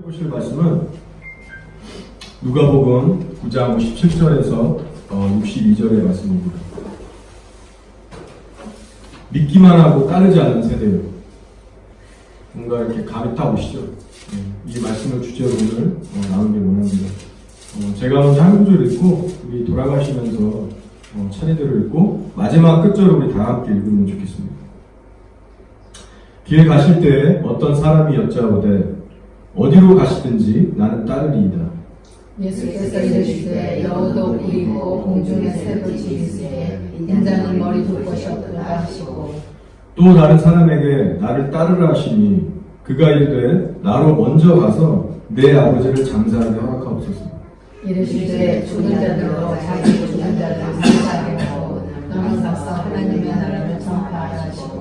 보실 말씀은 누가복음 9장 17절에서 62절의 말씀입니다. 믿기만 하고 따르지 않는 세대예요. 뭔가 이렇게 감이 딱 오시죠? 이 말씀을 주제로 오늘 나누기 원합니다. 제가 먼저 한 구절 읽고 우리 돌아가시면서 차례대로 읽고 마지막 끝절을 우리 다 함께 읽으면 좋겠습니다. 길 가실 때 어떤 사람이 여짜오되 어디로 가시든지 나는 따르리이다. 예수께서 이르시되 여우도 굴이고 공중에 새도 지으시되 인자는 머리 둘 곳이 없도다 하시고 또 다른 사람에게 나를 따르라 하시니 그가 이르되 나로 먼저 가서 내 아버지를 장사하게 허락하옵소서. 이르시되 죽은 자들로 자기 죽은 자들을 장사하게 하고 너는 가서 하나님의 나라를 전파하라 하시고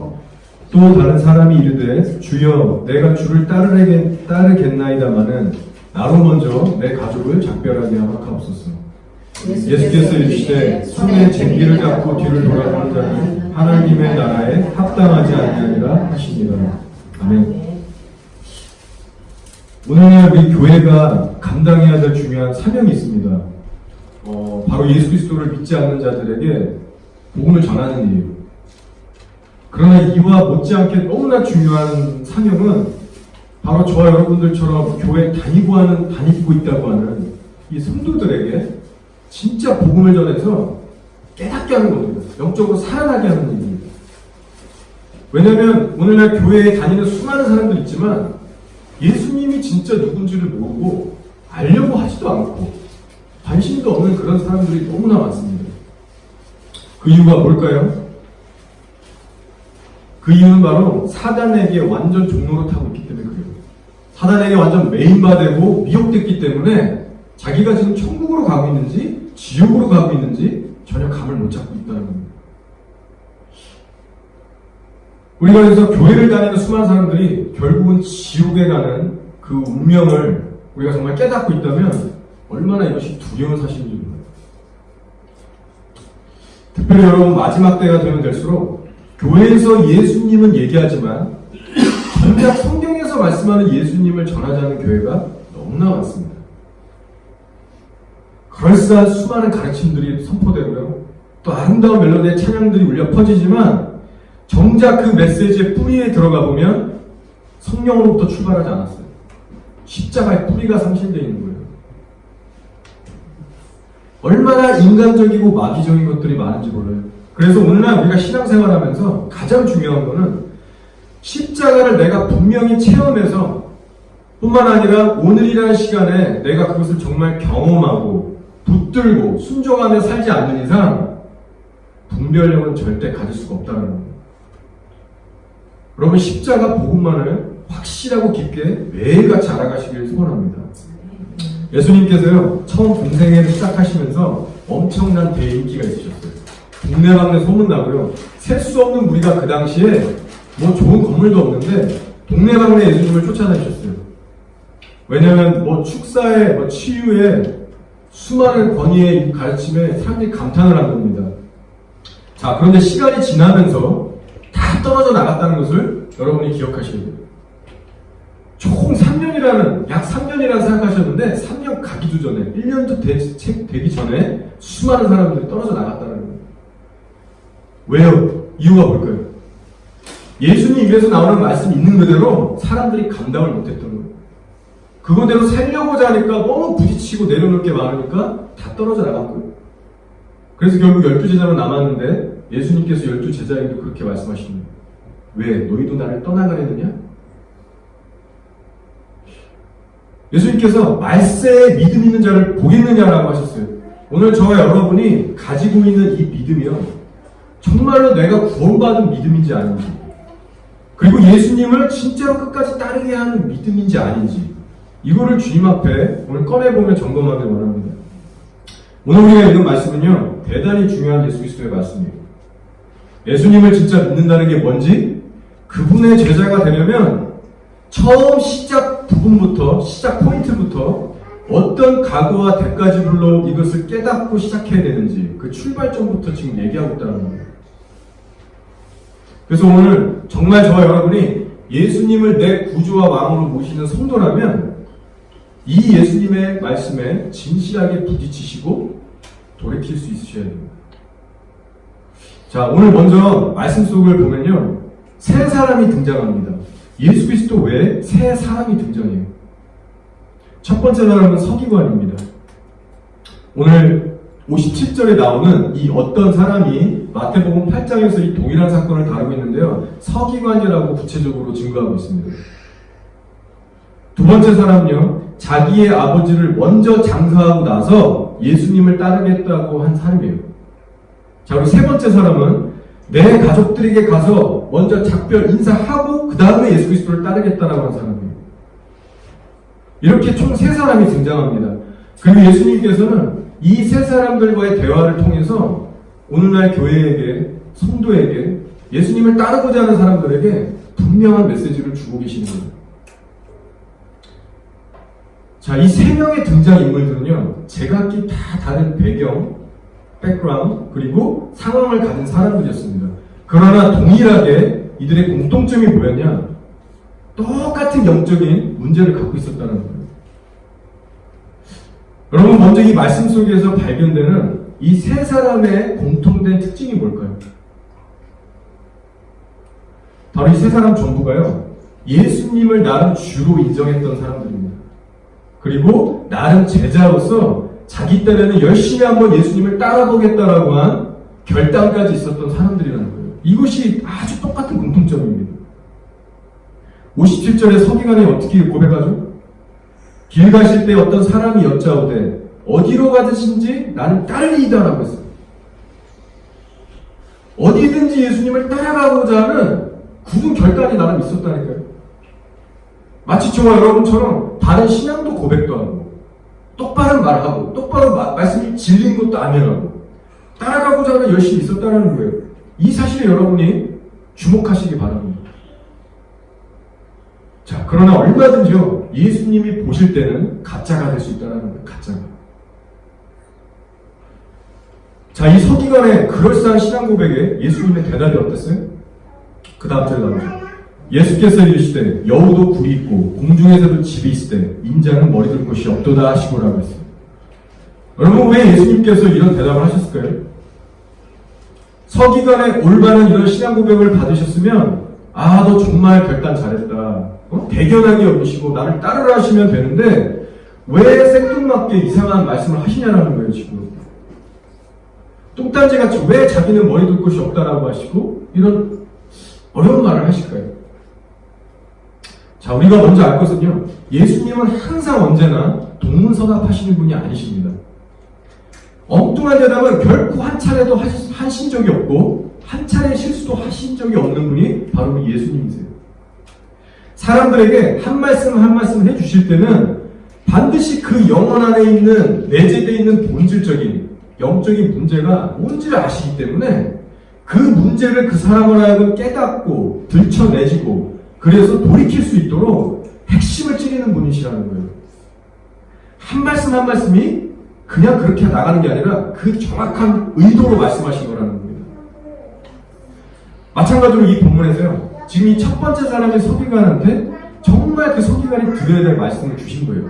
또 다른 사람이 이르되 주여 내가 주를 따르겠나이다마는 나로 먼저 내 가족을 작별하게 허락하옵소서. 예수께서 이르시되 손에 쟁기를 잡고 뒤를 돌아보는 자는 하나님의 나라에 합당하지 아니하리라 하시니라. 아멘. 오늘날 우리 교회가 감당해야 될 중요한 사명이 있습니다. 바로 예수 그리스도를 믿지 않는 자들에게 복음을 전하는 일이에요. 그러나 이와 못지않게 너무나 중요한 사명은 바로 저와 여러분들처럼 교회 다니고 있다고 하는 이 성도들에게 진짜 복음을 전해서 깨닫게 하는 겁니다. 영적으로 살아나게 하는 일입니다. 왜냐하면 오늘날 교회에 다니는 수많은 사람들 있지만 예수님이 진짜 누군지를 모르고 알려고 하지도 않고 관심도 없는 그런 사람들이 너무나 많습니다. 그 이유가 뭘까요? 그 이유는 바로 사단에게 완전 종로로 타고 있기 때문에 그래요. 사단에게 완전 메인바되고 미혹됐기 때문에 자기가 지금 천국으로 가고 있는지 지옥으로 가고 있는지 전혀 감을 못 잡고 있다는 겁니다. 우리가 그래서 교회를 다니는 수많은 사람들이 결국은 지옥에 가는 그 운명을 우리가 정말 깨닫고 있다면 얼마나 이것이 두려운 사실인지 몰라요. 특별히 여러분 마지막 때가 되면 될수록 교회에서 예수님은 얘기하지만 정작 성경에서 말씀하는 예수님을 전하자는 교회가 너무나 많습니다. 그럴싸한 수많은 가르침들이 선포되고요. 또 아름다운 멜로디의 찬양들이 울려 퍼지지만 정작 그 메시지의 뿌리에 들어가 보면 성령으로부터 출발하지 않았어요. 십자가의 뿌리가 상실되어 있는 거예요. 얼마나 인간적이고 마귀적인 것들이 많은지 몰라요. 그래서 오늘날 우리가 신앙생활하면서 가장 중요한 거는 십자가를 내가 분명히 체험해서 뿐만 아니라 오늘이라는 시간에 내가 그것을 정말 경험하고 붙들고 순종하며 살지 않는 이상 분별력은 절대 가질 수가 없다는 겁니다. 여러분 십자가 복음만을 확실하고 깊게 매일같이 알아가시길 소원합니다. 예수님께서요 처음 공생애를 시작하시면서 엄청난 대인기가 있으셨어요. 동네방네 소문나고요. 셀 수 없는 무리가 그 당시에 뭐 좋은 건물도 없는데 동네방네 예수님을 쫓아다니셨어요. 왜냐하면 뭐 축사에 뭐 치유에 수많은 권위의 가르침에 사람들이 감탄을 한 겁니다. 자, 그런데 시간이 지나면서 다 떨어져 나갔다는 것을 여러분이 기억하셔야 돼요. 총 3년이라는 약 3년이라는 생각하셨는데 3년 가기도 전에 1년도 되기 전에 수많은 사람들이 떨어져 나갔다는 거예요. 왜요? 이유가 뭘까요? 예수님 입에서 나오는 말씀이 있는 그대로 사람들이 감당을 못했던 거예요. 그거대로 살려고자 하니까 너무 부딪히고 내려놓을 게 많으니까 다 떨어져 나간 거예요. 그래서 결국 12제자로 남았는데 예수님께서 12제자에게도 그렇게 말씀하십니다. 왜? 너희도 나를 떠나가려느냐? 예수님께서 말세에 믿음 있는 자를 보겠느냐라고 하셨어요. 오늘 저와 여러분이 가지고 있는 이 믿음이요. 정말로 내가 구원받은 믿음인지 아닌지, 그리고 예수님을 진짜로 끝까지 따르게 하는 믿음인지 아닌지, 이거를 주님 앞에 오늘 꺼내보며 점검하길 원합니다. 오늘 우리가 읽은 말씀은요, 대단히 중요한 예수 그리스도의 말씀이에요. 예수님을 진짜 믿는다는 게 뭔지, 그분의 제자가 되려면 처음 시작 부분부터, 시작 포인트부터 어떤 각오와 대가지불로 이것을 깨닫고 시작해야 되는지 그 출발점부터 지금 얘기하고 있다는 겁니다. 그래서 오늘 정말 저와 여러분이 예수님을 내 구주와 왕으로 모시는 성도라면 이 예수님의 말씀에 진실하게 부딪히시고 돌이킬 수 있으셔야 됩니다. 자, 오늘 먼저 말씀 속을 보면요, 새 사람이 등장합니다. 예수 그리스도 외에 새 사람이 등장해요. 첫 번째 사람은 서기관입니다. 오늘 57절에 나오는 이 어떤 사람이 마태복음 8장에서 이 동일한 사건을 다루고 있는데요, 서기관이라고 구체적으로 증거하고 있습니다. 두 번째 사람은요, 자기의 아버지를 먼저 장사하고 나서 예수님을 따르겠다고 한 사람이에요. 자, 그리고 세 번째 사람은 내 가족들에게 가서 먼저 작별 인사하고 그 다음에 예수 그리스도를 따르겠다라고 한 사람이에요. 이렇게 총 세 사람이 등장합니다. 그리고 예수님께서는 이 세 사람들과의 대화를 통해서 오늘날 교회에게, 성도에게, 예수님을 따르고자 하는 사람들에게 분명한 메시지를 주고 계시는 거예요. 자, 이 세 명의 등장인물들은요, 제각기 다 다른 배경, 백그라운드, 그리고 상황을 가진 사람들이었습니다. 그러나 동일하게 이들의 공통점이 뭐였냐? 똑같은 영적인 문제를 갖고 있었다는 거예요. 여러분, 먼저 이 말씀 속에서 발견되는 이 세 사람의 공통된 특징이 뭘까요? 바로 이 세 사람 전부가요, 예수님을 나름 주로 인정했던 사람들입니다. 그리고 나름 제자로서 자기 딴에는 열심히 한번 예수님을 따라보겠다라고 한 결단까지 있었던 사람들이라는 거예요. 이것이 아주 똑같은 공통점입니다. 57절에 서기관이 어떻게 고백하죠? 길 가실 때 어떤 사람이 여짜오되 어디로 가시는지 나는 따르리이다라고 했어요. 어디든지 예수님을 따라가고자 하는 굳은 결단이 나름 있었다니까요. 마치 저와 여러분처럼 바른 신앙도 고백도 하고, 똑바른 말하고, 똑바로 말씀이 진리인 것도 아멘하고, 따라가고자 하는 열심히 있었다는 거예요. 이 사실에 여러분이 주목하시기 바랍니다. 자, 그러나 얼마든지요, 예수님이 보실 때는 가짜가 될 수 있다는 거예요. 가짜가. 자, 이 서기관의 그럴싸한 신앙 고백에 예수님의 대답이 어땠어요? 그 다음 절에 나오죠. 예수께서 이르시되 여우도 굴이 있고 공중에서도 집이 있으되 인자는 머리 둘 곳이 없도다 하시고라고 했어요. 여러분, 왜 예수님께서 이런 대답을 하셨을까요? 서기관의 올바른 이런 신앙 고백을 받으셨으면, 아, 너 정말 결단 잘했다, 대견하게 여기시고 나를 따르라 하시면 되는데 왜 생뚱맞게 이상한 말씀을 하시냐라는 거예요. 지금 뚱딴지같이 왜 자기는 머리 둘 곳이 없다라고 하시고 이런 어려운 말을 하실까요? 자, 우리가 먼저 알 것은요, 예수님은 항상 언제나 동문서답하시는 분이 아니십니다. 엉뚱한 대답은 결코 한 차례도 하신 적이 없고 한 차례 실수도 하신 적이 없는 분이 바로 예수님이세요. 사람들에게 한 말씀 한 말씀 해주실 때는 반드시 그 영혼 안에 있는, 내재되어 있는 본질적인 영적인 문제가 뭔지를 아시기 때문에 그 문제를 그 사람을 하여금 깨닫고 들춰내시고 그래서 돌이킬 수 있도록 핵심을 찌르는 분이시라는 거예요. 한 말씀 한 말씀이 그냥 그렇게 나가는 게 아니라 그 정확한 의도로 말씀하신 거라는 겁니다. 마찬가지로 이 본문에서요, 지금 이 첫 번째 사람의 서기관한테 정말 그 서기관이 들어야 될 말씀을 주신 거예요.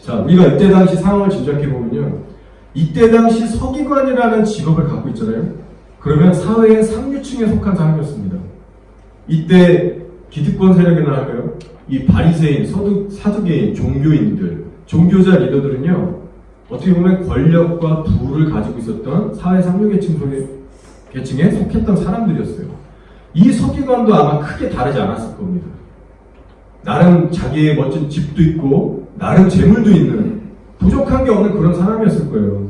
자, 우리가 이때 당시 상황을 짐작해 보면요, 이때 당시 서기관이라는 직업을 갖고 있잖아요. 그러면 사회의 상류층에 속한 사람이었습니다. 이때 기득권 세력이나 할까요? 이 바리새인, 사두개인, 종교인들, 종교자 리더들은요, 어떻게 보면 권력과 부를 가지고 있었던 사회 상류계층 계층에 속했던 사람들이었어요. 이 서기관도 아마 크게 다르지 않았을 겁니다. 나름 자기의 멋진 집도 있고 나름 재물도 있는, 부족한 게 없는 그런 사람이었을 거예요.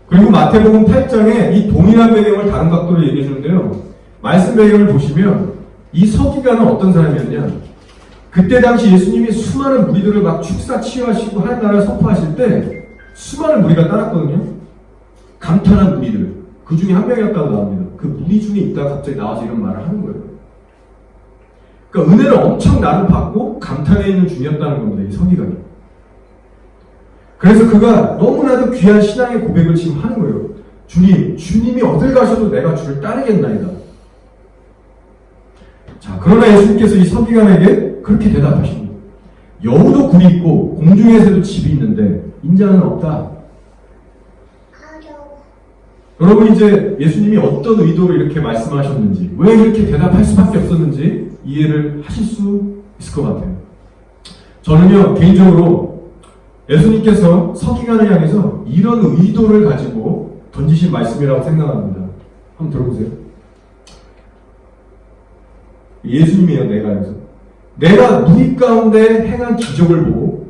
그리고 마태복음 8장에 이 동일한 배경을 다른 각도로 얘기해 주는데요, 말씀 배경을 보시면 이 서기관은 어떤 사람이었냐, 그때 당시 예수님이 수많은 무리들을 막 축사 치유하시고 하나님 나라를 선포하실 때 수많은 무리가 따랐거든요. 감탄한 무리들, 그 중에 한 명이었다고 나옵니다. 그 무리 중에 있다가 갑자기 나와서 이런 말을 하는 거예요. 그러니까 은혜를 엄청 나름 받고 감탄해 있는 중이었다는 겁니다, 이 서기관이. 그래서 그가 너무나도 귀한 신앙의 고백을 지금 하는 거예요. 주님이 어딜 가셔도 내가 주를 따르겠나이다. 자, 그러나 예수님께서 이 서기관에게 그렇게 대답하십니다. 여우도 굴이 있고 공중에서도 집이 있는데 인자는 없다. 여러분 이제 예수님이 어떤 의도로 이렇게 말씀하셨는지, 왜 이렇게 대답할 수밖에 없었는지 이해를 하실 수 있을 것 같아요. 저는요 개인적으로 예수님께서 서기관을 향해서 이런 의도를 가지고 던지신 말씀이라고 생각합니다. 한번 들어보세요. 예수님이에요. 내가 누이 가운데 행한 기적을 보고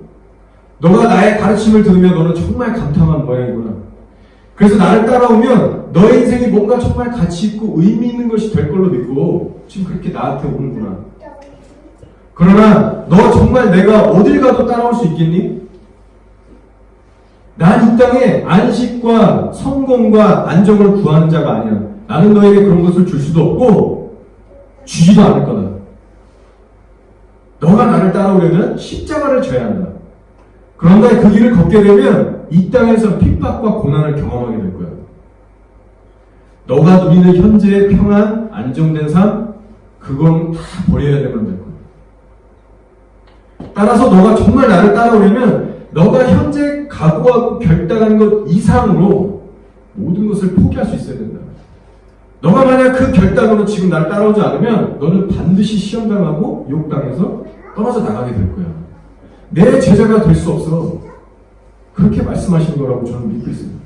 너가 나의 가르침을 들으면 너는 정말 감탄한 모양이구나. 그래서 나를 따라오면 너의 인생이 뭔가 정말 가치 있고 의미 있는 것이 될 걸로 믿고 지금 그렇게 나한테 오는구나. 그러나 너 정말 내가 어딜 가도 따라올 수 있겠니? 난 이 땅에 안식과 성공과 안정을 구하는 자가 아니야. 나는 너에게 그런 것을 줄 수도 없고 주지도 않을 거다. 너가 나를 따라오려면 십자가를 져야 한다. 그런가 그 길을 걷게 되면 이 땅에서 핍박과 고난을 경험하게 될 거야. 너가 누리는 현재의 평안, 안정된 삶, 그건 다 버려야 되면 될 거야. 따라서 너가 정말 나를 따라오려면 너가 현재 각오하고 결단한 것 이상으로 모든 것을 포기할 수 있어야 된다. 너가 만약 그 결단으로 지금 나를 따라오지 않으면 너는 반드시 시험당하고 욕당해서 떨어져 나가게 될 거야. 내 제자가 될 수 없어. 그렇게 말씀하시는 거라고 저는 믿고 있습니다.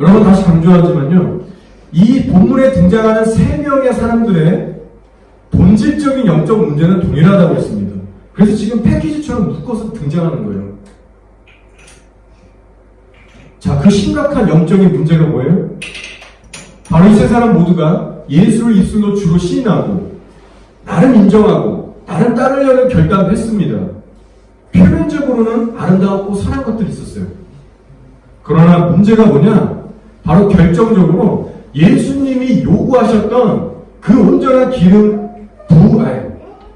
여러분 다시 강조하지만요. 이 본문에 등장하는 3명의 사람들의 본질적인 영적 문제는 동일하다고 했습니다. 그래서 지금 패키지처럼 묶어서 등장하는 거예요. 자, 그 심각한 영적인 문제가 뭐예요? 바로 이 세 사람 모두가 예수를 입술로 주로 시인하고 나를 인정하고 나를 따르려는 결단을 했습니다. 표면적으로는 아름다웠고 선한 것들이 있었어요. 그러나 문제가 뭐냐? 바로 결정적으로 예수님이 요구하셨던 그 온전한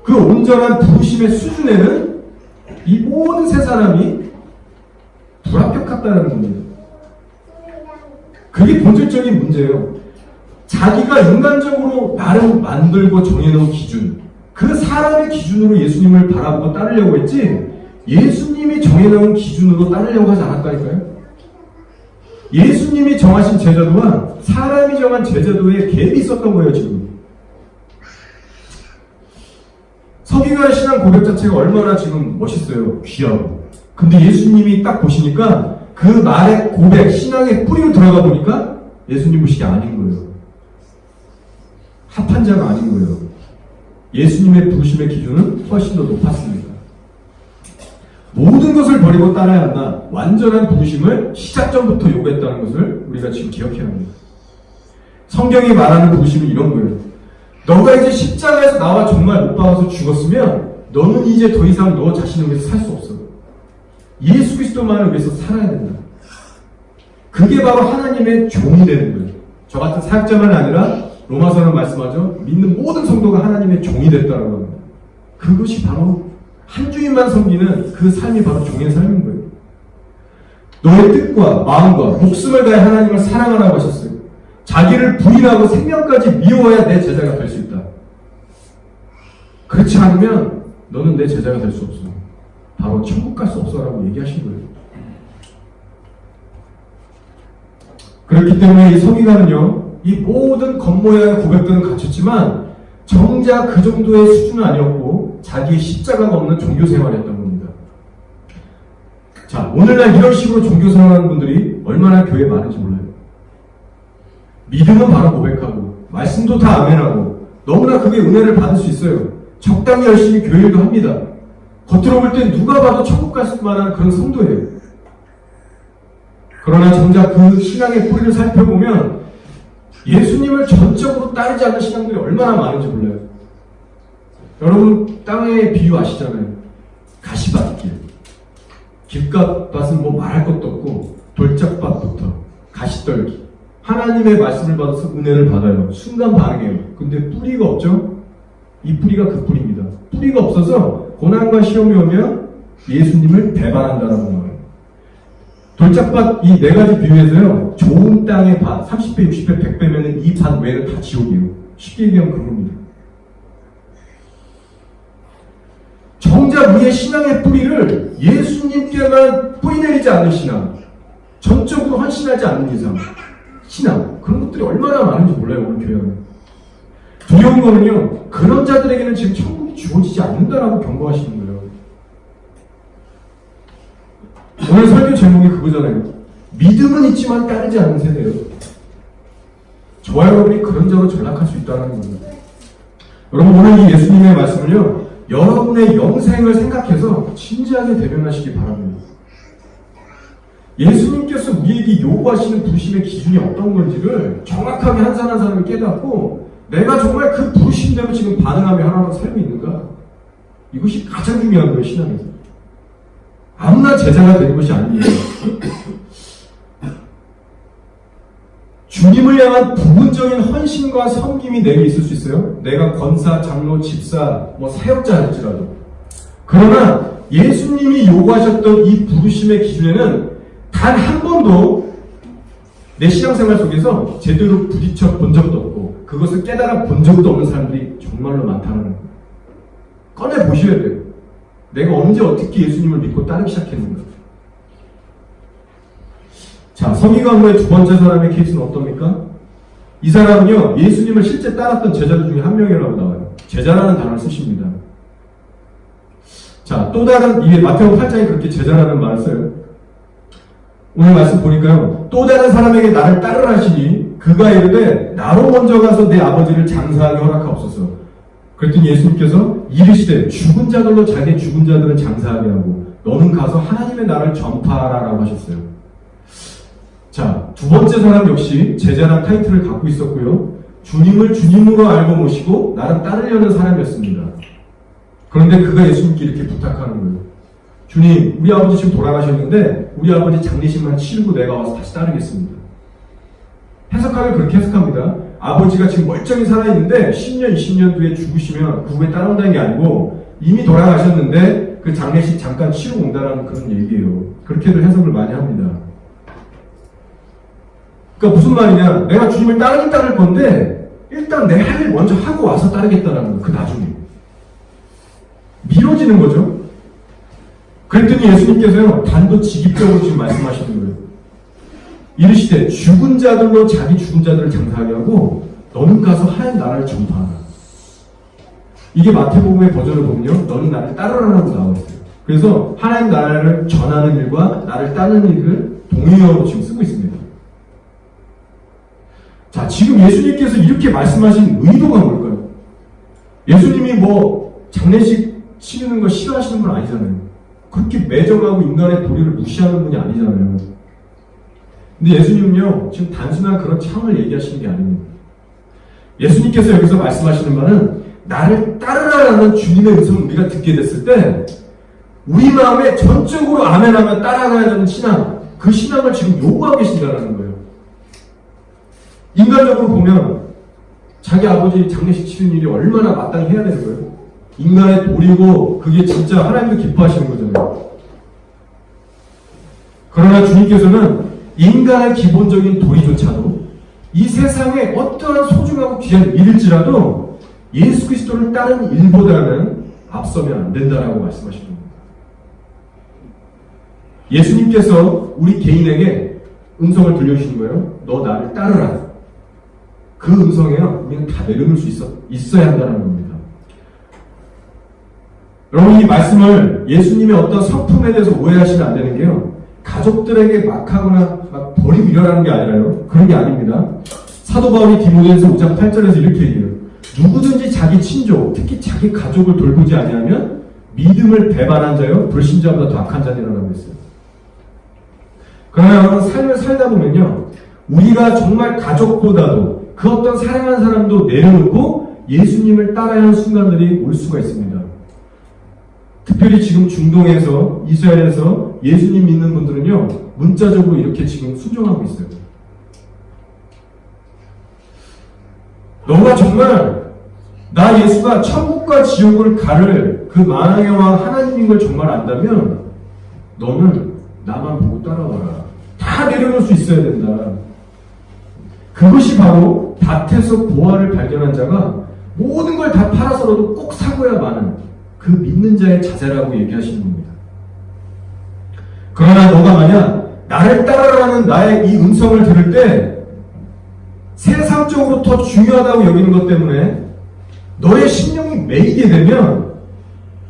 그 온전한 부르심의 수준에는 이 모든 세 사람이 불합격했다는 겁니다. 그게 본질적인 문제예요. 자기가 인간적으로 나름 만들고 정해놓은 기준, 그 사람의 기준으로 예수님을 바라보고 따르려고 했지 예수님이 정해놓은 기준으로 따르려고 하지 않았다니까요. 예수님이 정하신 제자도와 사람이 정한 제자도에 갭이 있었던 거예요. 지금 서기관의 신앙 고백 자체가 얼마나 지금 멋있어요. 귀하고. 근데 예수님이 딱 보시니까 그 말의 고백, 신앙의 뿌리로 들어가 보니까 예수님 무식이 아닌 거예요. 합한 자가 아닌 거예요. 예수님의 부르심의 기준은 훨씬 더 높았습니다. 모든 것을 버리고 따라야 한다. 완전한 부르심을 시작전부터 요구했다는 것을 우리가 지금 기억해야 합니다. 성경이 말하는 부르심은 이런 거예요. 너가 이제 십자가에서 나와 정말 못 박아서 죽었으면 너는 이제 더 이상 너 자신을 위해서 살 수 없어. 예수 그리스도만을 위해서 살아야 된다. 그게 바로 하나님의 종이 되는 거예요. 저 같은 사역자만 아니라 로마서는 말씀하죠. 믿는 모든 성도가 하나님의 종이 됐다고 합니다. 그것이 바로 한 주인만 섬기는 그 삶이 바로 종의 삶인 거예요. 너의 뜻과 마음과 목숨을 다해 하나님을 사랑하라고 하셨어요. 자기를 부인하고 생명까지 미워야 내 제자가 될 수 있다. 그렇지 않으면 너는 내 제자가 될 수 없어. 바로 천국 갈 수 없어라고 얘기하신 거예요. 그렇기 때문에 이 서기관은요, 이 모든 겉모양의 고백들은 갖췄지만 정작 그 정도의 수준은 아니었고 자기의 십자가가 없는 종교 생활이었던 겁니다. 자, 오늘날 이런 식으로 종교 생활하는 분들이 얼마나 교회에 많은지 몰라요. 믿음은 바로 고백하고 말씀도 다 아멘하고 너무나 그게 은혜를 받을 수 있어요. 적당히 열심히 교회도 합니다. 겉으로 볼 땐 누가 봐도 천국 갈 만한 그런 성도예요. 그러나 정작 그 신앙의 뿌리를 살펴보면 예수님을 전적으로 따르지 않는 신앙들이 얼마나 많은지 몰라요. 여러분 땅의 비유 아시잖아요. 가시밭길. 길가밭은 뭐 말할 것도 없고 돌짝밭부터 가시떨기. 하나님의 말씀을 받아서 은혜를 받아요. 순간 반응해요. 근데 뿌리가 없죠? 이 뿌리가 그 뿌리입니다. 뿌리가 없어서 고난과 시험이 오면 예수님을 배반한다는 거예요. 돌짝밭 이 4가지 비유에서요. 좋은 땅의 밭 30배, 60배, 100배면 이 밭 외에는 다 지옥이에요. 쉽게 얘기하면 그겁니다. 우리가 우리의 신앙의 뿌리를 예수님께만 뿌리내리지 않는 신앙, 전적으로 헌신하지 않는 이상, 신앙, 그런 것들이 얼마나 많은지 몰라요, 오늘 교회 안에. 두려운 거는요, 그런 자들에게는 지금 천국이 주어지지 않는다라고 경고하시는 거예요. 오늘 설교 제목이 그거잖아요. 믿음은 있지만 따르지 않는 세대예요. 저와 여러분이 그런 자로 전락할 수 있다는 겁니다. 여러분, 오늘 이 예수님의 말씀을요, 여러분의 영생을 생각해서 진지하게 대변하시기 바랍니다. 예수님께서 우리에게 요구하시는 부르심의 기준이 어떤 건지를 정확하게 한 사람 한 사람이 깨닫고 내가 정말 그 부르심대로 지금 반응하며 하나님 살고 있는가? 이것이 가장 중요한 거예요, 신앙에서. 아무나 제자가 되는 것이 아니에요. 주님을 향한 부분적인 헌신과 섬김이 내게 있을 수 있어요. 내가 권사, 장로, 집사, 사역자 할지라도. 그러나 예수님이 요구하셨던 이 부르심의 기준에는 단 한 번도 내 신앙생활 속에서 제대로 부딪혀 본 적도 없고 그것을 깨달아 본 적도 없는 사람들이 정말로 많다는 거예요. 꺼내 보셔야 돼요. 내가 언제 어떻게 예수님을 믿고 따르기 시작했는가. 자, 서기관부의 두 번째 사람의 케이스는 어떻습니까? 이 사람은요, 예수님을 실제 따랐던 제자들 중에 한 명이라고 나와요. 제자라는 단어를 쓰십니다. 자, 또 다른, 이게 마태복음 8장에 그렇게 제자라는 말을 써요. 오늘 말씀 보니까요, 또 다른 사람에게 나를 따르라 하시니 그가 이르되 나로 먼저 가서 내 아버지를 장사하게 허락하옵소서. 그랬더니 예수님께서 이르시되 죽은 자들로 자기 죽은 자들을 장사하게 하고 너는 가서 하나님의 나라를 전파하라라고 하셨어요. 자, 두 번째 사람 역시 제자란 타이틀을 갖고 있었고요. 주님을 주님으로 알고 모시고 나를 따르려는 사람이었습니다. 그런데 그가 예수님께 이렇게 부탁하는 거예요. 주님, 우리 아버지 지금 돌아가셨는데 우리 아버지 장례식만 치르고 내가 와서 다시 따르겠습니다. 해석하면 그렇게 해석합니다. 아버지가 지금 멀쩡히 살아있는데 10년, 20년 뒤에 죽으시면 그 후에 따라온다는 게 아니고 이미 돌아가셨는데 그 장례식 잠깐 치르고 온다는 그런 얘기예요. 그렇게들 해석을 많이 합니다. 그러니까 무슨 말이냐, 내가 주님을 따르긴 따를 건데 일단 내 할 일 먼저 하고 와서 따르겠다는 거예요. 그 나중에 미뤄지는 거죠. 그랬더니 예수님께서요 단도직입적으로 지금 말씀하시는 거예요. 이르시되 죽은 자들로 자기 죽은 자들을 장사하게 하고 너는 가서 하나님 나라를 전파하라. 이게 마태복음의 버전을 보면요, 너는 나를 따르라라고 나와 있어요. 그래서 하나님 나라를 전하는 일과 나를 따르는 일을 동의어로 지금 쓰고 있습니다. 자, 지금 예수님께서 이렇게 말씀하신 의도가 뭘까요? 예수님이 장례식 치르는 거 싫어하시는 분 아니잖아요. 그렇게 매정하고 인간의 도리를 무시하는 분이 아니잖아요. 근데 예수님은요, 지금 단순한 그런 차원을 얘기하시는 게 아닙니다. 예수님께서 여기서 말씀하시는 바는 나를 따르라라는 주님의 음성을 우리가 듣게 됐을 때 우리 마음에 전적으로 아멘하며 따라가야 되는 신앙, 그 신앙을 지금 요구하고 계신다는 거예요. 인간적으로 보면 자기 아버지 장례식 치르는 일이 얼마나 마땅히 해야 되는 거예요? 인간의 도리고 그게 진짜 하나님도 기뻐하시는 거잖아요. 그러나 주님께서는 인간의 기본적인 도리조차도 이 세상에 어떠한 소중하고 귀한 일일지라도 예수 그리스도를 따르는 일보다는 앞서면 안 된다라고 말씀하시는 겁니다. 예수님께서 우리 개인에게 음성을 들려주시는 거예요. 너 나를 따르라. 그 음성에요, 우리는 다 내려놓을 수 있어야 한다는 겁니다. 여러분, 이 말씀을 예수님의 어떤 성품에 대해서 오해하시면 안 되는 게요, 가족들에게 막 하거나 막 버리밀어라는 게 아니라요, 그런 게 아닙니다. 사도 바울이 디모데전서 5장 8절에서 이렇게 얘기해요. 누구든지 자기 친족, 특히 자기 가족을 돌보지 아니하면 믿음을 배반한 자요 불신자보다 더 악한 자니라고 했어요. 그러나 여러분, 삶을 살다 보면요, 우리가 정말 가족보다도 그 어떤 사랑하는 사람도 내려놓고 예수님을 따라야 하는 순간들이 올 수가 있습니다. 특별히 지금 중동에서, 이스라엘에서 예수님 믿는 분들은요, 문자적으로 이렇게 지금 순종하고 있어요. 너가 정말 나 예수가 천국과 지옥을 가를 그 만왕의 왕 하나님인 걸 정말 안다면 너는 나만 보고 따라와라. 다 내려놓을 수 있어야 된다. 그것이 바로 밭에서 보화를 발견한 자가 모든 걸 다 팔아서라도 꼭 사고야 마는 그 믿는 자의 자세라고 얘기하시는 겁니다. 그러나 너가 만약 나를 따라라는 나의 이 음성을 들을 때 세상적으로 더 중요하다고 여기는 것 때문에 너의 심령이 매이게 되면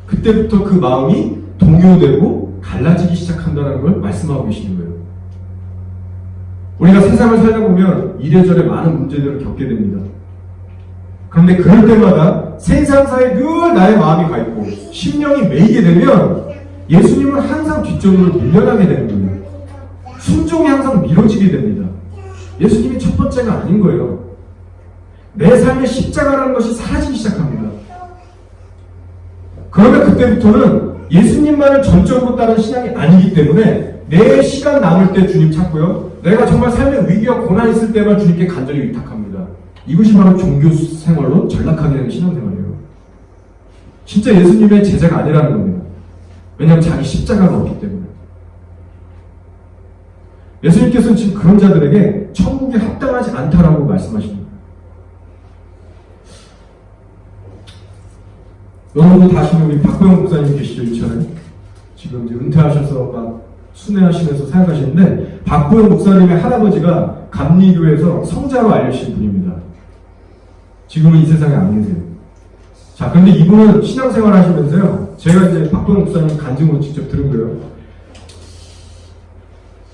그때부터 그 마음이 동요되고 갈라지기 시작한다는 걸 말씀하고 계시는 거예요. 우리가 세상을 살다 보면 이래저래 많은 문제들을 겪게 됩니다. 그런데 그럴 때마다 세상사에 늘 나의 마음이 가 있고 심령이 매이게 되면 예수님은 항상 뒷전으로 밀려나게 되는 거예요. 순종이 항상 미뤄지게 됩니다. 예수님이 첫 번째가 아닌 거예요. 내 삶의 십자가라는 것이 사라지기 시작합니다. 그러면 그때부터는 예수님만을 전적으로 따른 신앙이 아니기 때문에 내 시간 남을 때 주님 찾고요. 내가 정말 삶의 위기와 고난이 있을 때만 주님께 간절히 위탁합니다. 이것이 바로 종교 생활로 전락하게 되는 신앙생활이에요. 진짜 예수님의 제자가 아니라는 겁니다. 왜냐하면 자기 십자가가 없기 때문에. 예수님께서는 지금 그런 자들에게 천국에 합당하지 않다라고 말씀하십니다. 여러분도 다시는 우리 박보영 목사님 계시죠, 이천에? 지금 이제 은퇴하셔서 막 순회하시면서 생각하시는데, 박보영 목사님의 할아버지가 감리교에서 성자로 알려진 분입니다. 지금은 이 세상에 안 계세요. 자, 근데 이분은 신앙생활 하시면서요, 제가 이제 박보영 목사님 간증으로 직접 들은 거예요.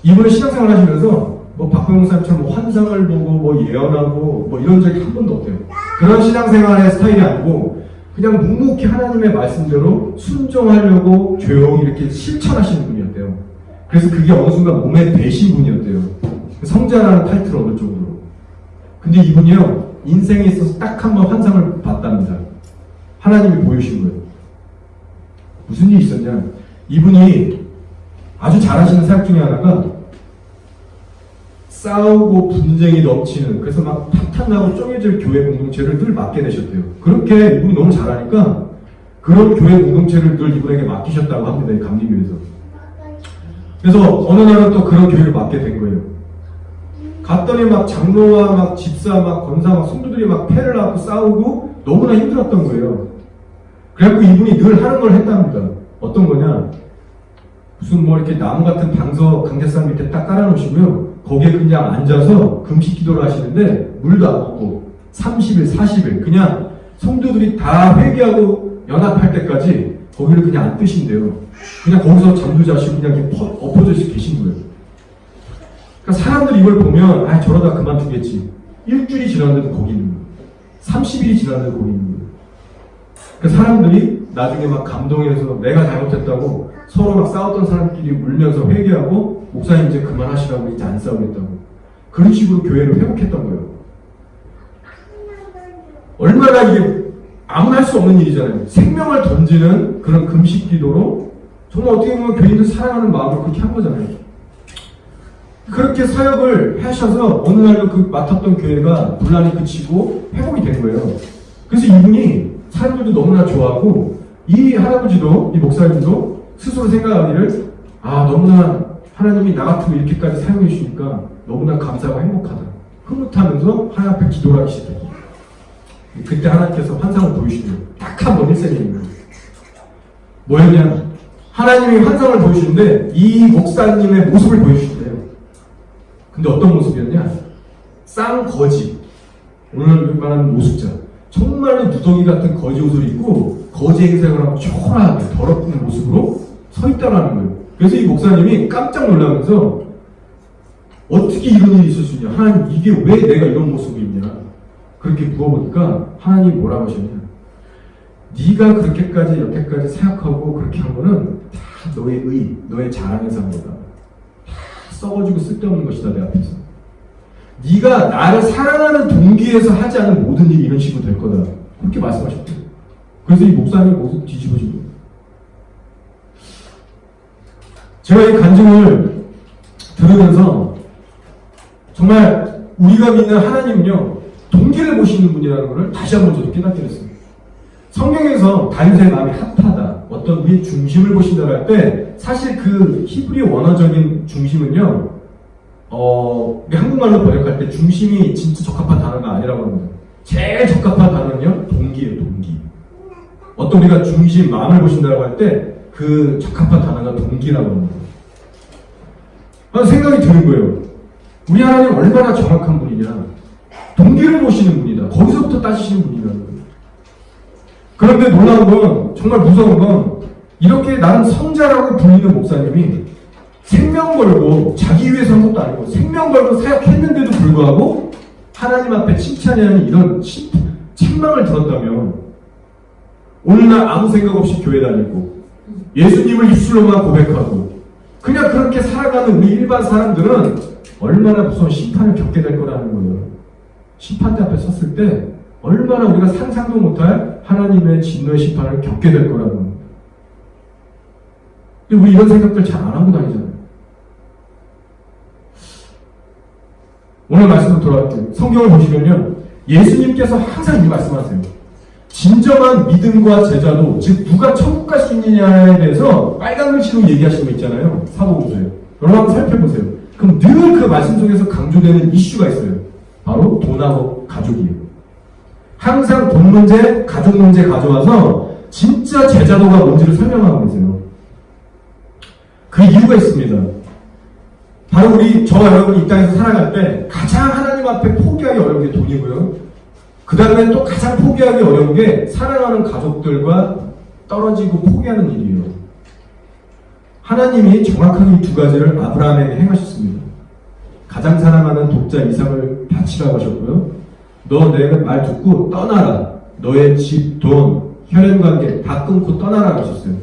이분은 신앙생활 하시면서 뭐 박보영 목사님처럼 뭐 환상을 보고 뭐 예언하고 뭐 이런 적이 한 번도 없대요. 그런 신앙생활의 스타일이 아니고 그냥 묵묵히 하나님의 말씀대로 순종하려고 조용히 이렇게 실천하시는 분이었대요. 그래서 그게 어느 순간 몸에 배신 분이었대요. 성자라는 타이틀을 얻을 정도로. 근데 이분이요, 인생에 있어서 딱 한 번 환상을 봤답니다. 하나님이 보여주신 거예요. 무슨 일이 있었냐? 이분이 아주 잘하시는 사역 중에 하나가 싸우고 분쟁이 넘치는, 그래서 막 파탄나고 쪼개질 교회 공동체를 늘 맡게 되셨대요. 그렇게 이분이 너무 잘하니까 그런 교회 공동체를 늘 이분에게 맡기셨다고 합니다. 이 감리교에서. 그래서 어느 날은 또 그런 교회를 맡게 된 거예요. 갔더니 막 장로와 막 집사 막 권사 막 성도들이 막 패를 하고 싸우고 너무나 힘들었던 거예요. 그래갖고 이분이 늘 하는 걸 했답니다. 어떤 거냐? 무슨 뭐 이렇게 나무 같은 방석 강대상 밑에 딱 깔아놓으시고요. 거기에 그냥 앉아서 금식 기도를 하시는데 물도 안 먹고 30일, 40일 그냥 성도들이 다 회개하고 연합할 때까지 거기를 그냥 안 뜨신대요. 그냥 거기서 잠도 자시고 그냥 이렇게 엎어져 계신 거예요. 그러니까 사람들이 이걸 보면 아 저러다 그만두겠지. 일주일이 지났는데도 거기 있는 거예요. 30일이 지났는데도 거기 있는 거예요. 그러니까 사람들이 나중에 막 감동해서 내가 잘못했다고 서로 막 싸웠던 사람끼리 울면서 회개하고 목사님 이제 그만하시라고 이제 안 싸우겠다고 그런 식으로 교회를 회복했던 거예요. 얼마나 이게 아무나 할 수 없는 일이잖아요. 생명을 던지는 그런 금식 기도로 정말 어떻게 보면 교인들 사랑하는 마음을 그렇게 한 거잖아요. 그렇게 사역을 하셔서 어느 날도 그 맡았던 교회가 분란이 그치고 회복이 된 거예요. 그래서 이분이 사람들도 너무나 좋아하고 이 할아버지도 이 목사님도 스스로 생각하기를 아 너무나 하나님이 나 같으면 이렇게까지 사용해 주시니까 너무나 감사하고 행복하다. 흐뭇하면서 하나님 앞에 기도를 하기 시작해요. 그때 하나님께서 환상을 보여주시네요. 딱 한 번 일생에 있는 거예요. 뭐였냐? 하나님이 환상을 보여주시는데 이 목사님의 모습을 보여주신대요. 근데 어떤 모습이었냐? 쌍거지. 오늘 말하는 노숙자. 정말로 누더기 같은 거지 옷을 입고 거지 행색을 하고 초라하게 더럽은 모습으로 서 있다라는 거예요. 그래서 이 목사님이 깜짝 놀라면서 어떻게 이런 일이 있을 수 있냐? 하나님 이게 왜 내가 이런 모습이 있냐? 그렇게 물어보니까 하나님이 뭐라고 하셨냐? 네가 그렇게까지 여태까지 생각하고 그렇게 한 거는 다 너의 의, 너의 자랑에서 한 거다. 다 썩어지고 쓸데없는 것이다 내 앞에서. 네가 나를 사랑하는 동기에서 하지 않은 모든 일이 이런 식으로 될 거다. 그렇게 말씀하셨대요. 그래서 이 목사님이 모습 뒤집어진 거예요. 제가 이 간증을 들으면서 정말 우리가 믿는 하나님은요 동기를 보시는 분이라는 것을 다시 한번 저도 깨닫게 됐습니다. 성경에서 다윗의 마음이 핫하다, 어떤 우리의 중심을 보신다고 할 때 사실 그 히브리 원어적인 중심은요 우리 한국말로 번역할 때 중심이 진짜 적합한 단어가 아니라고 합니다. 제일 적합한 단어는요 동기예요. 동기. 어떤 우리가 중심, 마음을 보신다고 할 때 그 적합한 단어가 동기라고 합니다. 생각이 드는 거예요. 우리 하나님 얼마나 정확한 분이냐. 동기를 보시는 분이다. 거기서부터 따지시는 분이라는 거예요. 그런데 놀라운 건, 정말 무서운 건, 이렇게 나는 성자라고 불리는 목사님이 생명 걸고, 자기 위해서 한 것도 아니고, 생명 걸고 사역했는데도 불구하고, 하나님 앞에 칭찬이 아닌 이런 책망을 들었다면, 오늘날 아무 생각 없이 교회 다니고, 예수님을 입술로만 고백하고, 그냥 그렇게 살아가는 우리 일반 사람들은 얼마나 무서운 심판을 겪게 될 거라는 거예요. 심판대 앞에 섰을 때 얼마나 우리가 상상도 못할 하나님의 진노의 심판을 겪게 될 거라는 겁니다. 근데 우리 이런 생각들 잘 안 하고 다니잖아요. 오늘 말씀으로 돌아갈게요. 성경을 보시면요, 예수님께서 항상 이 말씀하세요. 진정한 믿음과 제자도, 즉 누가 천국 갈 수 있느냐에 대해서 빨간 글씨로 얘기하시는 거 있잖아요. 사복음서에. 여러분 한번 살펴보세요. 그럼 늘 그 말씀 속에서 강조되는 이슈가 있어요. 바로 돈하고 가족이에요. 항상 돈 문제, 가족 문제 가져와서 진짜 제자도가 뭔지를 설명하고 계세요. 그 이유가 있습니다. 바로 저와 여러분이 이 땅에서 살아갈 때 가장 하나님 앞에 포기하기 어려운 게 돈이고요. 그 다음에 또 가장 포기하기 어려운 게 사랑하는 가족들과 떨어지고 포기하는 일이에요. 하나님이 정확하게 이 두 가지를 아브라함에게 행하셨습니다. 가장 사랑하는 독자 이삭을 바치라고 하셨고요. 너 내가 말 듣고 떠나라. 너의 집, 돈, 혈연관계 다 끊고 떠나라고 하셨어요.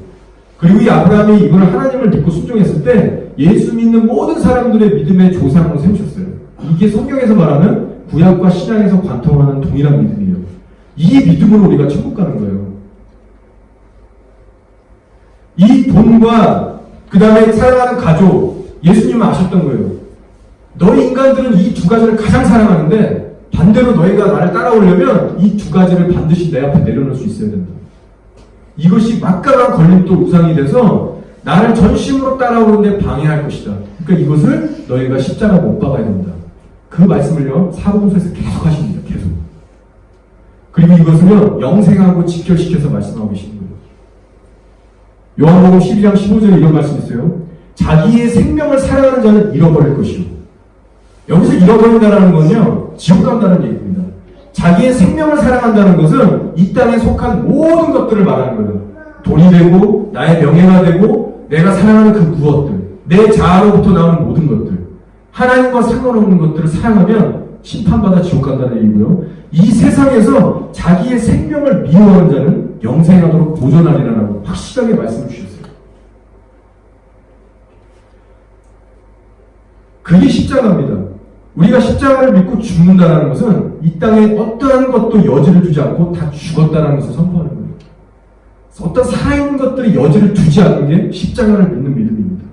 그리고 이 아브라함이 이걸 하나님을 믿고 순종했을 때 예수 믿는 모든 사람들의 믿음의 조상으로 세우셨어요. 이게 성경에서 말하는 구약과 신약에서 관통하는 동일한 믿음이에요. 이 믿음으로 우리가 천국 가는 거예요. 이 돈과 그 다음에 사랑하는 가족, 예수님은 아셨던 거예요. 너희 인간들은 이 두 가지를 가장 사랑하는데 반대로 너희가 나를 따라오려면 이 두 가지를 반드시 내 앞에 내려놓을 수 있어야 된다. 이것이 막강한 걸림돌 우상이 돼서 나를 전심으로 따라오는데 방해할 것이다. 그러니까 이것을 너희가 십자가 못 박아야 된다. 그 말씀을요, 사복음서에서 계속 하십니다. 계속. 그리고 이것을요, 영생하고 직결시켜서 말씀하고 계시는 거예요. 요한복음 12장 15절에 이런 말씀이 있어요. 자기의 생명을 사랑하는 자는 잃어버릴 것이요. 여기서 잃어버린다는 건요, 지옥 간다는 얘기입니다. 자기의 생명을 사랑한다는 것은 이 땅에 속한 모든 것들을 말하는 거예요. 돈이 되고, 나의 명예가 되고, 내가 사랑하는 그 무엇들, 내 자아로부터 나오는 모든 것들, 하나님과 상관없는 것들을 사랑하면 심판받아 지옥 간다는 얘기고요. 이 세상에서 자기의 생명을 미워하는 자는 영생하도록 보존하리라고 확실하게 말씀을 주셨어요. 그게 십자가입니다. 우리가 십자가를 믿고 죽는다는 것은 이 땅에 어떠한 것도 여지를 두지 않고 다 죽었다는 것을 선포하는 거예요. 어떤 살아있는 것들이 여지를 두지 않는 게 십자가를 믿는 믿음입니다.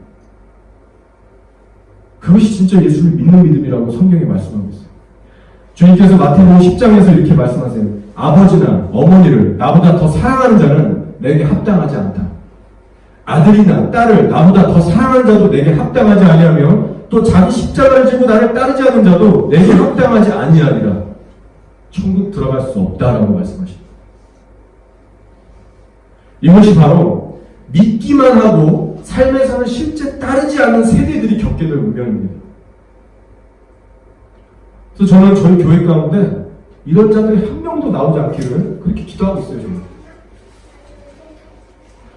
그것이 진짜 예수를 믿는 믿음이라고 성경에 말씀하고 있어요. 주님께서 마태복음 10장에서 이렇게 말씀하세요. 아버지나 어머니를 나보다 더 사랑하는 자는 내게 합당하지 않다. 아들이나 딸을 나보다 더 사랑하는 자도 내게 합당하지 아니하며 또 자기 십자가를 지고 나를 따르지 않는 자도 내게 합당하지 아니하리라. 천국 들어갈 수 없다라고 말씀하십니다. 이것이 바로 믿기만 하고 삶에서는 실제 따르지 않는 세대들이 겪게 될 운명입니다. 그래서 저는 저희 교회 가운데 이런 자들이 한 명도 나오지 않기를 그렇게 기도하고 있어요. 저는.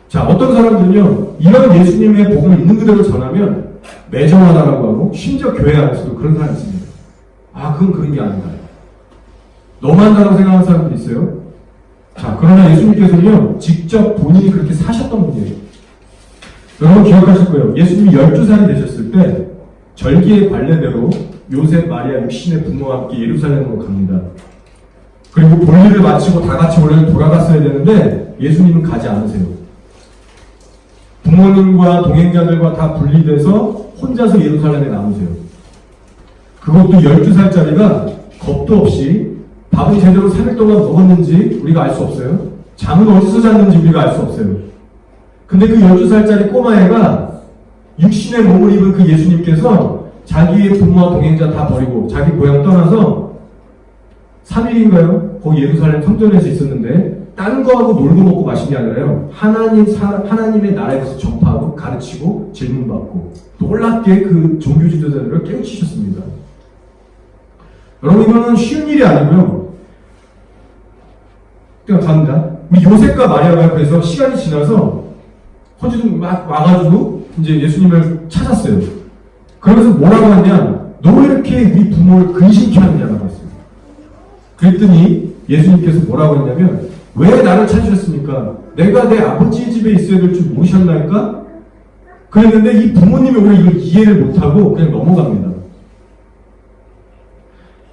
자, 어떤 사람들은요, 이런 예수님의 복음을 있는 그대로 전하면 매정하다라고 하고, 심지어 교회 안에서도 그런 사람이 있습니다. 아, 그건 그런 게 아니다. 너무한다고 생각하는 사람들이 있어요. 자, 그러나 예수님께서는요, 직접 본인이 그렇게 사셨던 분이에요. 여러분 기억하실 거예요. 예수님이 12살이 되셨을 때 절기의 관례대로 요셉, 마리아, 육신의 부모와 함께 예루살렘으로 갑니다. 그리고 볼일을 마치고 다 같이 원래 돌아갔어야 되는데 예수님은 가지 않으세요. 부모님과 동행자들과 다 분리돼서 혼자서 예루살렘에 남으세요. 그것도 12살짜리가 겁도 없이 밥은 제대로 3일 동안 먹었는지 우리가 알 수 없어요. 잠은 어디서 잤는지 우리가 알 수 없어요. 근데 그 12살짜리 꼬마애가 육신의 몸을 입은 그 예수님께서 자기의 부모와 동행자 다 버리고 자기 고향 떠나서 3일인가요? 거기 예루살렘 성전에서 있었는데 다른 거하고 놀고 먹고 마신 게 아니라요. 하나님의 나라에 대해서 전파하고 가르치고 질문받고 놀랍게 그 종교 지도자들을 깨우치셨습니다. 여러분 이거는 쉬운 일이 아니고요. 그러니까 갑니다. 우리 요셉과 마리아가 그래서 시간이 지나서 헌지도 막 와가지고 이제 예수님을 찾았어요. 그러면서 뭐라고 하냐? 너 왜 이렇게 우리 부모를 근심케 하느냐고 했어요. 그랬더니 예수님께서 뭐라고 했냐면 왜 나를 찾으셨습니까? 내가 내 아버지 집에 있어야 될 줄 모르셨나니까? 그랬는데 이 부모님이 오히려 이걸 이해를 못하고 그냥 넘어갑니다.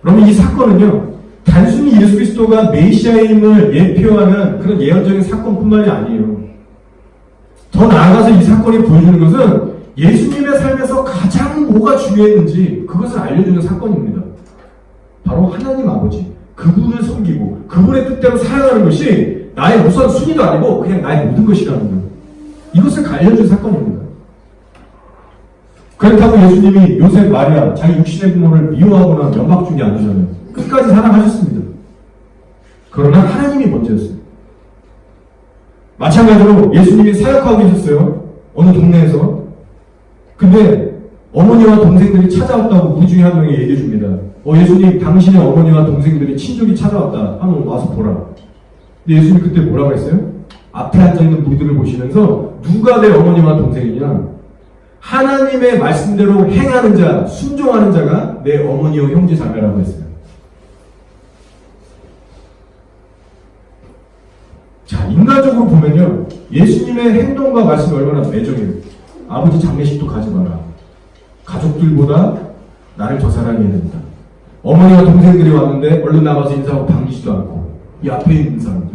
그러면 이 사건은요, 단순히 예수 그리스도가 메시아임을 예표하는 그런 예언적인 사건뿐만이 아니에요. 더 나아가서 이 사건이 보여주는 것은 예수님의 삶에서 가장 뭐가 중요했는지 그것을 알려주는 사건입니다. 바로 하나님 아버지, 그분을 섬기고 그분의 뜻대로 살아가는 것이 나의 우선 순위도 아니고 그냥 나의 모든 것이라는 거예요. 이것을 알려준 사건입니다. 그렇다고 예수님이 요셉, 마리아, 자기 육신의 부모를 미워하거나 연박 중에 안 두잖아요. 끝까지 사랑하셨습니다. 그러나 하나님이 먼저였어요. 마찬가지로 예수님이 사역하고 계셨어요. 어느 동네에서. 근데 어머니와 동생들이 찾아왔다고 우리 중에 한 명이 얘기해 줍니다. 예수님, 당신의 어머니와 동생들이 친족이 찾아왔다. 한번 와서 보라. 근데 예수님이 그때 뭐라고 했어요? 앞에 앉아있는 무리들을 보시면서 누가 내 어머니와 동생이냐? 하나님의 말씀대로 행하는 자, 순종하는 자가 내 어머니와 형제 자매라고 했어요. 자, 인간적으로 보면요, 예수님의 행동과 말씀이 얼마나 매정해요. 아버지 장례식도 가지 마라. 가족들보다 나를 더 사랑해야 된다. 어머니와 동생들이 왔는데 얼른 나가서 인사하고 반기지도 않고 이 앞에 있는 사람들,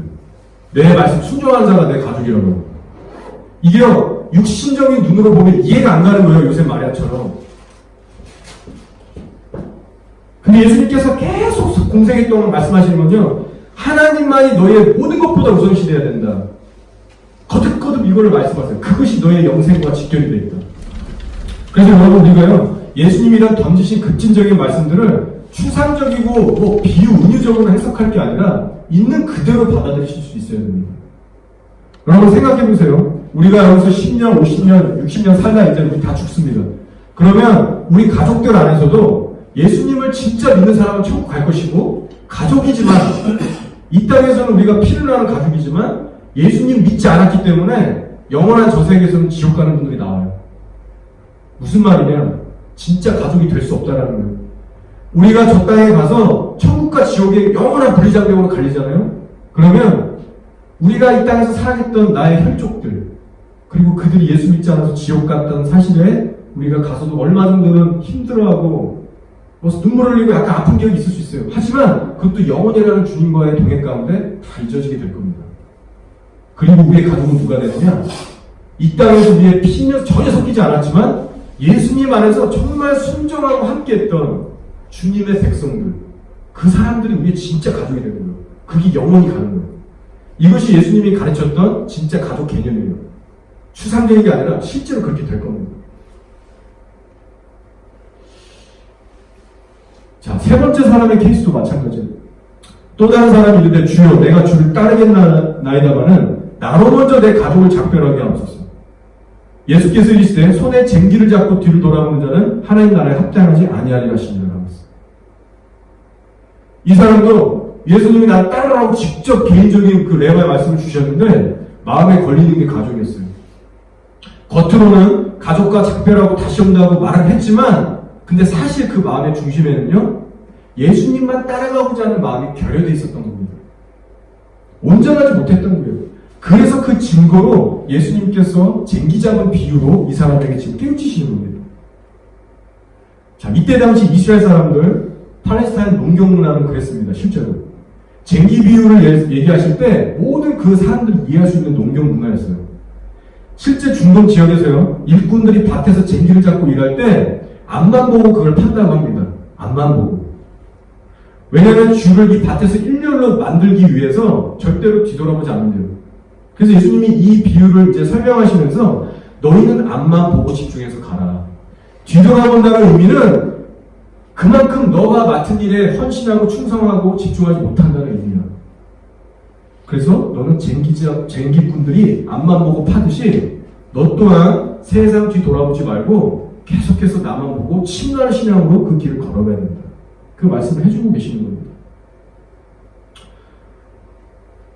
내 말씀 순종하는 자가 내 가족이라고. 이게요, 육신적인 눈으로 보면 이해가 안 가는 거예요. 요새 마리아처럼. 근데 예수님께서 계속 공생애 동안 말씀하시는 건요, 하나님만이 너의 모든 것보다 우선시돼야 된다. 거듭거듭 이거를 말씀하세요. 그것이 너의 영생과 직결이 되어 있다. 그래서 여러분, 우리가요, 예수님이란 던지신 급진적인 말씀들을 추상적이고 뭐 비유, 은유적으로 해석할 게 아니라 있는 그대로 받아들이실 수 있어야 됩니다. 여러분 생각해 보세요. 우리가 여기서 10년, 50년, 60년 살다 이제 우리 다 죽습니다. 그러면 우리 가족들 안에서도 예수님을 진짜 믿는 사람은 천국 갈 것이고, 가족이지만 이 땅에서는 우리가 피를 나는 가족이지만 예수님 믿지 않았기 때문에 영원한 저 세계에서는 지옥 가는 분들이 나와요. 무슨 말이냐? 진짜 가족이 될 수 없다라는 거예요. 우리가 저 땅에 가서 천국과 지옥의 영원한 분리장벽으로 갈리잖아요. 그러면 우리가 이 땅에서 사랑했던 나의 혈족들, 그리고 그들이 예수 믿지 않아서 지옥 갔던 사실에 우리가 가서도 얼마 정도는 힘들어하고 눈물 흘리고 약간 아픈 기억이 있을 수 있어요. 하지만 그것도 영원이라는 주님과의 동행 가운데 다 잊어지게 될 겁니다. 그리고 우리의 가족은 누가 되느냐? 이 땅에서 우리의 피는 전혀 섞이지 않았지만 예수님 안에서 정말 순종하고 함께했던 주님의 백성들, 그 사람들이 우리의 진짜 가족이 되는 거예요. 그게 영원히 가는 거예요. 이것이 예수님이 가르쳤던 진짜 가족 개념이에요. 추상적인 게 아니라 실제로 그렇게 될 겁니다. 자, 세 번째 사람의 케이스도 마찬가지예요. 또 다른 사람이 이르되 주여 내가 주를 따르겠나이다마는 나로 먼저 내 가족을 작별하게 하옵소서. 예수께서 이르시되 손에 쟁기를 잡고 뒤를 돌아보는 자는 하나님 나라에 합당하지 아니하리라 하시니라. 이 사람도 예수님이 나를 따르라고 직접 개인적인 그 레바의 말씀을 주셨는데 마음에 걸리는 게 가족이었어요. 겉으로는 가족과 작별하고 다시 온다고 말을 했지만 근데 사실 그 마음의 중심에는요, 예수님만 따라가고자 하는 마음이 결여되어 있었던 겁니다. 온전하지 못했던 거예요. 그래서 그 증거로 예수님께서 쟁기 잡은 비유로 이 사람에게 지금 깨우치시는 겁니다. 자, 이때 당시 이스라엘 사람들, 팔레스타인 농경 문화는 그랬습니다. 실제로. 쟁기 비유를 얘기하실 때 모든 그 사람들이 이해할 수 있는 농경 문화였어요. 실제 중동 지역에서요, 일꾼들이 밭에서 쟁기를 잡고 일할 때 앞만 보고 그걸 판단합니다. 앞만 보고. 왜냐하면 줄을 이 밭에서 일렬로 만들기 위해서 절대로 뒤돌아보지 않는데요. 그래서 예수님이 이 비유를 이제 설명하시면서 너희는 앞만 보고 집중해서 가라. 뒤돌아본다는 의미는 그만큼 너가 맡은 일에 헌신하고 충성하고 집중하지 못한다는 의미야. 그래서 너는 쟁기꾼들이 앞만 보고 파듯이 너 또한 세상 뒤 돌아보지 말고 계속해서 나만 보고 침나는 신앙으로 그 길을 걸어가야 된다. 그 말씀을 해주고 계시는 겁니다.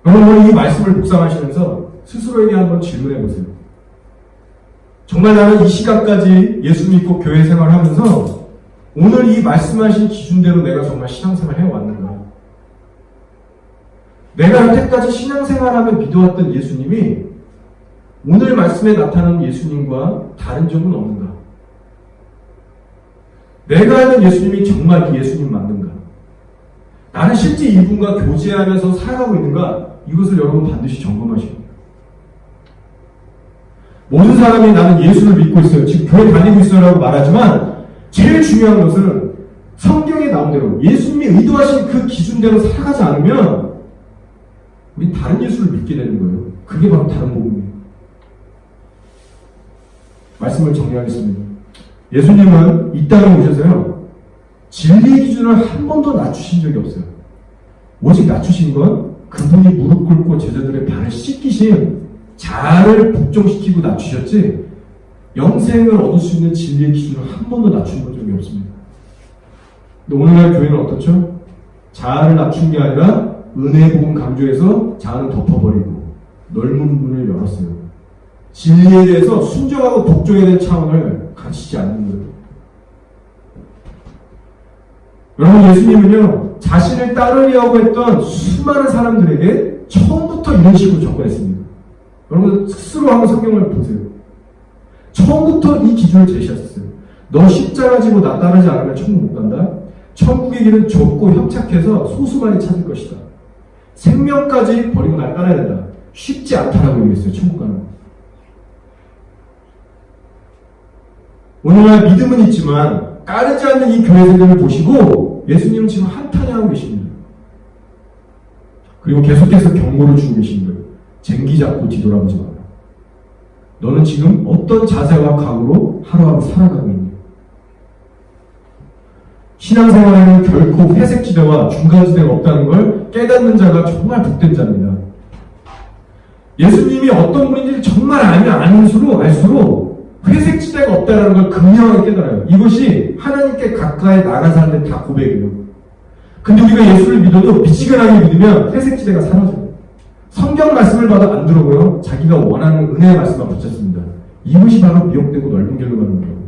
여러분, 이 말씀을 묵상하시면서 스스로에게 한번 질문해 보세요. 정말 나는 이 시간까지 예수 믿고 교회 생활하면서 오늘 이 말씀하신 기준대로 내가 정말 신앙생활 해왔는가? 내가 여태까지 신앙생활하며 믿어왔던 예수님이 오늘 말씀에 나타나는 예수님과 다른 점은 없는가? 내가 아는 예수님이 정말 그 예수님 맞는가? 나는 실제 이분과 교제하면서 살아가고 있는가? 이것을 여러분 반드시 점검하시고, 모든 사람이 나는 예수를 믿고 있어요, 지금 교회 다니고 있어요 라고 말하지만 제일 중요한 것은 성경에 나온 대로 예수님이 의도하신 그 기준대로 살아가지 않으면 우리 다른 예수를 믿게 되는 거예요. 그게 바로 다른 복음이에요. 말씀을 정리하겠습니다. 예수님은 이 땅에 오셔서요, 진리의 기준을 한 번도 낮추신 적이 없어요. 오직 낮추신 건 그분이 무릎 꿇고 제자들의 발을 씻기신 자아를 복종시키고 낮추셨지, 영생을 얻을 수 있는 진리의 기준을 한 번도 낮춘 적이 없습니다. 근데 오늘날 교회는 어떻죠? 자아를 낮춘 게 아니라 은혜의 복음 강조해서 자아는 덮어버리고 넓은 문을 열었어요. 진리에 대해서 순종하고 복종해야 될 차원을 가르치지 않는 거예요. 여러분, 예수님은요, 자신을 따르려고 했던 수많은 사람들에게 처음부터 이런 식으로 접근했습니다. 여러분, 스스로 한번 성경을 보세요. 처음부터 이 기준을 제시하셨어요. 너 십자가 지고 나 따르지 않으면 천국 못 간다. 천국의 길은 좁고 협착해서 소수만이 찾을 것이다. 생명까지 버리고 날 따라야 된다. 쉽지 않다라고 얘기했어요, 천국 가는 거. 오늘날 믿음은 있지만 따르지 않는 이 교회생들을 보시고 예수님은 지금 한탄하고 계십니다. 그리고 계속해서 경고를 주고 계신 거예요. 쟁기 잡고 뒤돌아보지 마라. 너는 지금 어떤 자세와 각오로 하루하루 살아가고 있니? 신앙생활에는 결코 회색지대와 중간지대가 없다는 걸 깨닫는 자가 정말 복된 자입니다. 예수님이 어떤 분인지 정말 알수록 회색지대가 없다는 걸 극명하게 깨달아요. 이것이 하나님께 가까이 나간 사람들 다 고백이에요. 근데 우리가 예수를 믿어도 미지근하게 믿으면 회색지대가 사라져요. 성경 말씀을 봐도 안 들어오고요, 자기가 원하는 은혜의 말씀만 붙였습니다. 이것이 바로 미혹되고 넓은 길로 가는 거예요.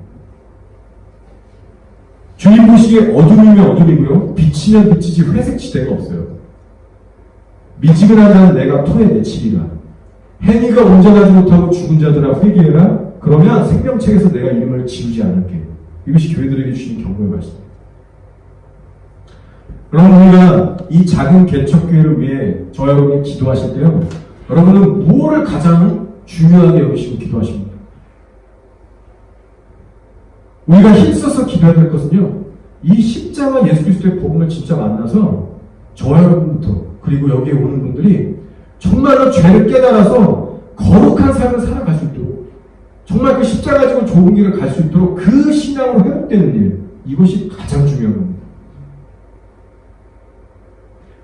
주님 보시기에 어둠이면 어둠이고요, 빛이면 빛이지 회색지대가 없어요. 미지근한 자는 내가 토해내치리라. 행위가 온전하지 못하고 죽은 자들아 회개해라. 그러면 생명책에서 내가 이름을 지우지 않을게. 이것이 교회들에게 주신 경고의 말씀입니다. 여러분, 우리가 이 작은 개척교회를 위해 저 여러분이 기도하실 때요, 여러분은 무엇을 가장 중요하게 여기시고 기도하십니까? 우리가 힘써서 기도해야 될 것은요, 이 십자가 예수 그리스도의 복음을 진짜 만나서 저 여러분부터, 그리고 여기에 오는 분들이 정말로 죄를 깨달아서 거룩한 삶을 살아갈 수 있도록, 정말 그 십자가 지고 좁은 길을 갈 수 있도록 그 신앙으로 회복되는 일, 이것이 가장 중요한 겁니다.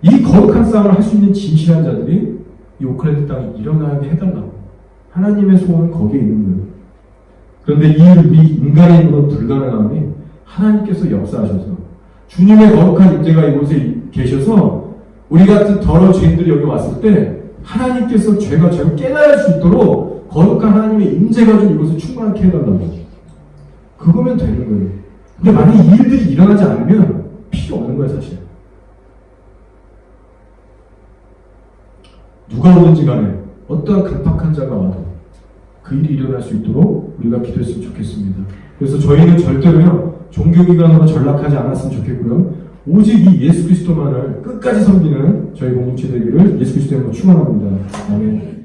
이 거룩한 싸움을 할 수 있는 진실한 자들이 이 오클랜드 땅에 일어나게 해달라고. 하나님의 소원은 거기에 있는 거예요. 그런데 이 우리 인간의 힘으로 불가능함이 하나님께서 역사하셔서 주님의 거룩한 임재가 이곳에 계셔서 우리 같은 더러운 죄인들이 여기 왔을 때 하나님께서 죄가 죄를 깨달을 수 있도록 거룩한 하나님의 임재가 좀 이곳을 충만하게 해달라고. 그거면 되는 거예요. 근데 만약 이 일들이 일어나지 않으면 필요 없는 거예요, 사실. 누가 오든지 간에 어떠한 강팍한 자가 와도 그 일이 일어날 수 있도록 우리가 기도했으면 좋겠습니다. 그래서 저희는 절대로요, 종교기관으로 전락하지 않았으면 좋겠고요, 오직 이 예수 그리스도만을 끝까지 섬기는 저희 공동체 되기를 예수 그리스도의 이름으로 축원합니다. 아멘.